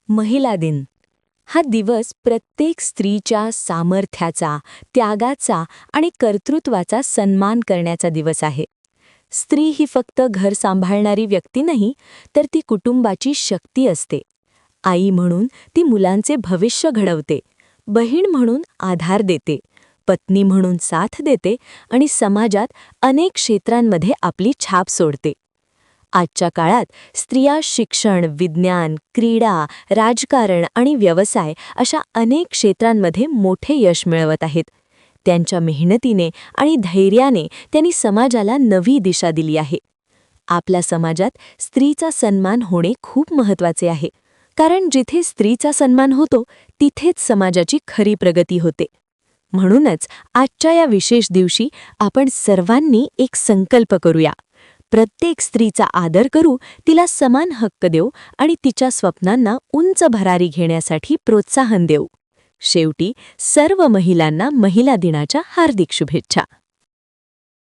महिला दिन हा दिवस प्रत्येक स्त्रीच्या सामर्थ्याचा, त्यागाचा आणि कर्तृत्वाचा सन्मान करण्याचा दिवस आहे. स्त्री ही फक्त घर सांभाळणारी व्यक्ती नाही, तर ती कुटुंबाची शक्ती असते. आई म्हणून ती मुलांचे भविष्य घडवते, बहीण म्हणून आधार देते, पत्नी म्हणून साथ देते आणि समाजात अनेक क्षेत्रांमध्ये आपली छाप सोडते. आजच्या काळात स्त्रिया शिक्षण, विज्ञान, क्रीडा, राजकारण आणि व्यवसाय अशा अनेक क्षेत्रांमध्ये मोठे यश मिळवत आहेत. त्यांच्या मेहनतीने आणि धैर्याने त्यांनी समाजाला नवी दिशा दिली आहे. आपल्या समाजात स्त्रीचा सन्मान होणे खूप महत्त्वाचे आहे, कारण जिथे स्त्रीचा सन्मान होतो तिथेच समाजाची खरी प्रगती होते. म्हणूनच आजच्या या विशेष दिवशी आपण सर्वांनी एक संकल्प करूया. प्रत्येक स्त्रीचा आदर करू, तिला समान हक्क देऊ आणि तिच्या स्वप्नांना उंच भरारी घेण्यासाठी प्रोत्साहन देऊ. शेवटी सर्व महिलांना महिला दिनाच्या हार्दिक शुभेच्छा.